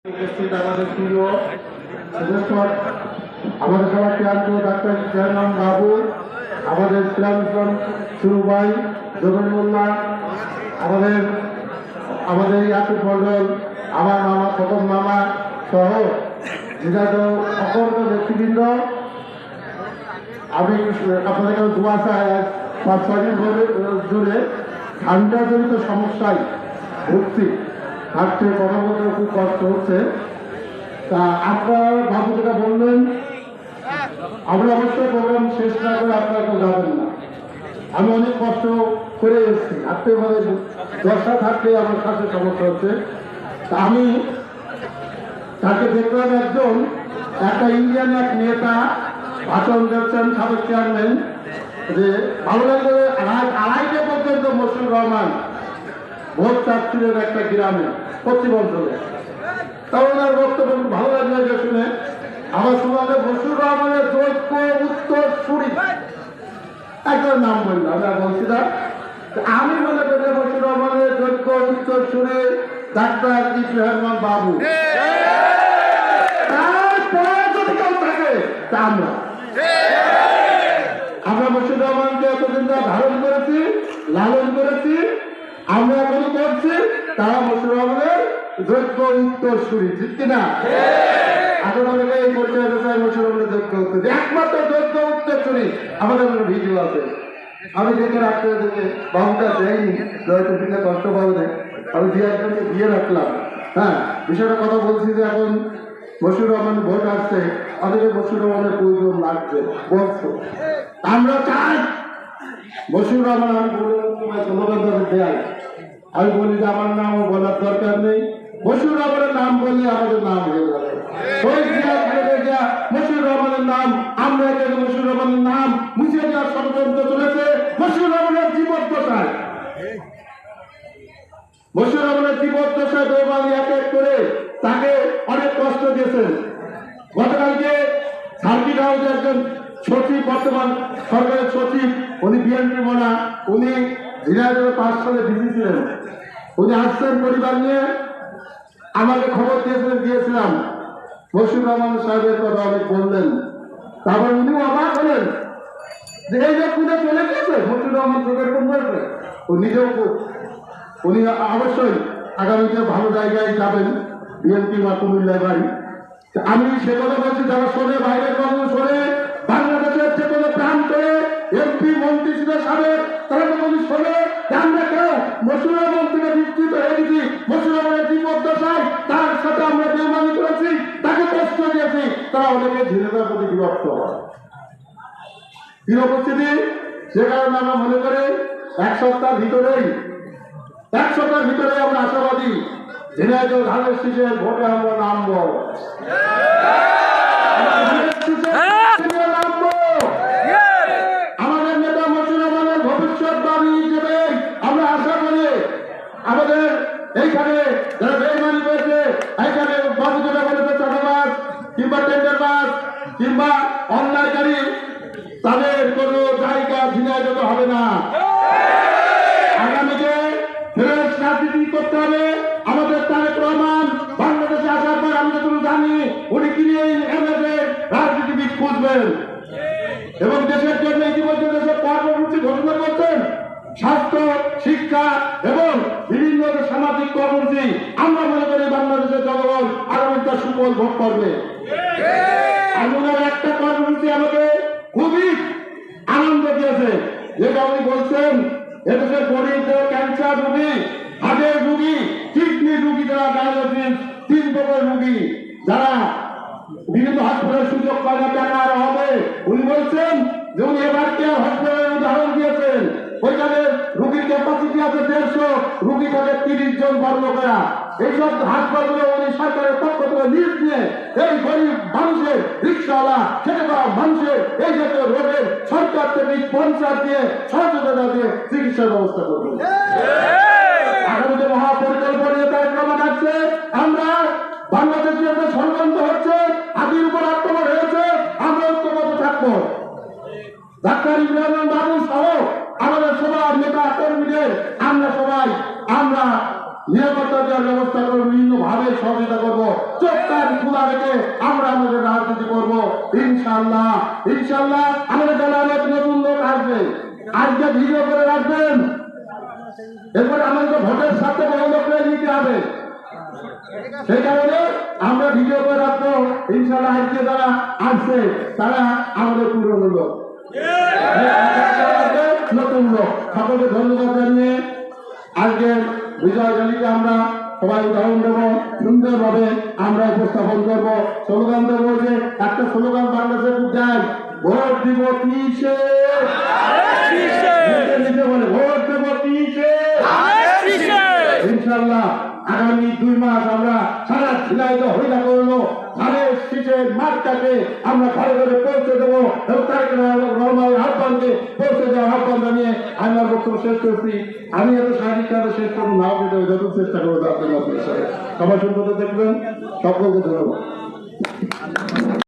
উপস্থিত আমাদের প্রিয় সদস্য, আমাদের সবার চেয়ারম্যান ডাক্তার চেয়ারম্যান বাবু, আমাদের ইসলাম শুরু ভাই, জমির মোল্লা, আমাদের ইয়াকুব মন্ডল, আমার মামা খতম মামা সহ বিরাট অকর্ণ ব্যক্তিবৃন্দ, আমি আপনাদের কাছে দোয়া চাই। 5-6 দিন জুড়ে ঠান্ডাজনিত সমস্যায় ভর্তি হাঁটতে কথা বলতে খুব কষ্ট হচ্ছে। তা আপনার বাবু যেটা বললেন, আমরা অবশ্যই প্রোগ্রাম শেষ না করে আপনারা কেউ যাবেন না। আমি অনেক কষ্ট করে এসেছি, হাঁটতে মানে 10টা থাকতে আমার কাছে সমস্যা হচ্ছে। তা আমি তাকে দেখলাম একটা ইন্ডিয়ান এক নেতা ভাষণ দিচ্ছেন, সাবেক চেয়ারম্যান, যে ভালো লাগলে রাত 2:30 পর্যন্ত মশিউর রহমান ভোট চাচ্ছিলেন একটা গ্রামে পশ্চিম অঞ্চলে। তাও ওনার বক্তব্য ভালো লাগলো শুনে। আমার শুনলে মশিউর রহমানের যোগ্য উত্তর সুরি একজন নাম বললাম, বলছি না, আমি মনে করি মশিউর রহমানের যোগ্য উত্তর সুরি ডাক্তার ইব্রাহিম বাবু। তারপরে যদি কেউ থাকে তা আমরা মশিউর রহমানকে এতদিন ধারণ করেছি, লালন করেছি, আমরা এখনো করছি। তারা মশিউর রহমানের যোগ্য উত্তর সুরি, ঠিক কিনা? এখন অনেকে এই পর্যায়ে মশিউর রহমানের যোগ্য উত্তর, একমাত্র যোগ্য উত্তর সুরি। আমাদের কোনো ভিডিও আছে, আমি দেখে রাখতে দেখে বাবুটা দেয়নি, হয়তো দিলে কষ্ট পাবে, আমি দিয়ে একজনকে দিয়ে রাখলাম। হ্যাঁ, বিষয়টা কথা বলছি যে এখন মশিউর রহমান ভোট আসছে, আমাদের মশিউর রহমানের প্রয়োজন লাগছে বলছো। আমরা চাই মশিউর রহমান, আমি বলে দেয়, আমি বলি যে আমার নাম বলার দরকার নেই, মশিউর রহমানের নাম বললে আমাদের নাম হয়ে যাবে। মশিউর রহমানের নাম আমরা মশিউর রহমানের নাম মুছে দেওয়ার ষড়যন্ত্র চলেছে মশিউর রহমানের জীবদ্দশায়। মশিউর রহমানের জীবদ্দশায় বেবালি এক এক করে তাকে অনেক কষ্ট দিয়েছেন। গতকালকে সার্কিট হাউসে একজন সচিব, বর্তমান সরকারের সচিব, উনি বিএনপি মনা, উনি 2005 সালে ডিসি ছিলেন। উনি আসছেন পরিবার নিয়ে, আমাকে খবর দিয়েছিলাম মশিউর রহমান সাহেবের কথা অনেক বললেন। তারপর উনিও অবাক হলেন যে এই যে পুজো চলে গেছে, মশিউর রহমান চোখের কোন বলছে, ও নিজেও উনি অবশ্যই আগামীতে ভালো জায়গায় যাবেন, বিএনপি বা কুমিল্লায় বাড়ি। আমি সে কথা বলছি, যারা শোনে, বাইরের মানুষ শোনে, বাংলাদেশের যে কোনো প্রান্তে এমপি মন্ত্রী ছিল সাবেক, তারা যখন শোনে আমরা কেউ মশিউর রহমান থেকে বিস্তৃত হয়ে গেছি, মশিউর রহমানের জীবদ্দশায় তার সাথে আমরা বেমানি করেছি, তাকে কষ্ট দিয়েছি, তারা অনেকে ধীরতার প্রতি বিরক্ত হয়। উপস্থিতি, সে কারণে আমরা মনে করি 1 সপ্তাহের ভিতরেই আমরা আশাবাদী ঝিনাইদহ ধানের শীষের ভোটে আমরা নামবো। আমাদের নেতা মশিউর রহমানের ভবিষ্যৎবাণী হিসেবে আমরা আশা করি আমাদের এইখানে যারা বেইমানি করেছে, এইখানে বাবু যেটা বলেছে চাঁদাবাজ কিংবা টেন্ডারবাজ কিংবা অন্যায়কারী, তাদের কোনো জায়গা ঝিনাইদহ হবে না। আগামীতে ফ্রেশ রাজনীতি করতে হবে। আমাদের তারেক রহমান বাংলাদেশে আসার পর আমরা যতটুকু জানি উনি কিনে এমএলএ রাজনীতিবিদ খুঁজবেন এবং দেশের জন্য ইতিমধ্যে দেশের কর্মসূচি ঘোষণা করছেন, স্বাস্থ্য, শিক্ষা এবং বিভিন্ন সামাজিক কর্মসূচি। আমরা মনে করি বাংলাদেশের জনগণ আগামীটা সুফল ভোগ করবে। আমাদের একটা কর্মসূচি আমাকে খুবই আনন্দ দিয়েছে, যেটা উনি বলছেন এদেশের গরিব, ক্যান্সার রোগী, হার্টের রোগী, কিডনি রোগী, যারা ডায়াবেটিস, 3 প্রকার রোগী, যারা বিভিন্ন হাসপাতালের সুযোগ পায় না, টাকা আরো হবে। উনি বলছেন যে উনি এবার কেয়ার হসপিটালের উদাহরণ দিয়েছেন, ওইখানে রোগীর ক্যাপাসিটি আছে 150, রোগী থাকে 30 জন বর্ণকেরা। এইসব হাসপাতালে উনি সরকারের পক্ষ থেকে নিজ নিয়ে এই গরিব মানুষের, রিক্সাওয়ালা, খেটে খাওয়া মানুষের এই জাতীয় রোগের সরকার থেকে স্পন্সর দিয়ে, সহযোগিতা দিয়ে চিকিৎসার ব্যবস্থা করবে। আগামীতে মহাপরিকল্পনা তারেক রহমান আসছে। আমরা বাংলাদেশে যে ষড়যন্ত্র হচ্ছে, হাতির উপর আক্রমণ হয়েছে, আমরা ঐক্যবদ্ধ থাকবো। ডাক্তার ইব্রাহিম বাবু সহ আমাদের সবার নেতা কর্মীদের আমরা সবাই নিরাপত্তা দেওয়ার ব্যবস্থা করে বিভিন্ন ভাবে সহযোগিতা করবো, চোখ কান খোলা রেখে আমরা আমাদের রাজনীতি করবো। ইনশাআল্লাহ ইনশাআল্লাহ আমাদের দলে অনেক নতুন লোক আসবে, আজকে ভিডিও করে রাখবেন। এরপরে আমাদের ভোটের সাথে বড় লোকরা নিতে হবে, সেই কারণে আমরা ভিডিও করে রাখবো। ইনশাআল্লাহ আজকে যারা আসছে তারা আমাদের পুরনো লোক, নতুন লোক। সকলকে ধন্যবাদ জানিয়ে আজকে বিজয় র্যালিকে আমরা সবাই উদাহরণ দেবো, সুন্দরভাবে আমরা উপস্থাপন করবো। স্লোগান দেবো, যে একটা স্লোগান বাংলাদেশে দেয়, ভোট দিব কিসে, বলে ভোট দেবো কিসে। ইনশাআল্লাহ আগামী 2 মাস আমরা সারা ঝিনাইদহ হইলা করলো ধানের শীষের মাঠটাকে আমরা ঘরে ঘরে পৌঁছে দেবো এবং তার রহমানের আহ্বানকে পৌঁছে দেওয়ার আহ্বান জানিয়ে আমি আমার বক্তব্য শেষ করছি। আমি এত শারীরিক কাজে শেষ করবো নাও, কিন্তু যত চেষ্টা করবো আপনার সবার সুন্দর দেখবেন। সকলকে ধন্যবাদ।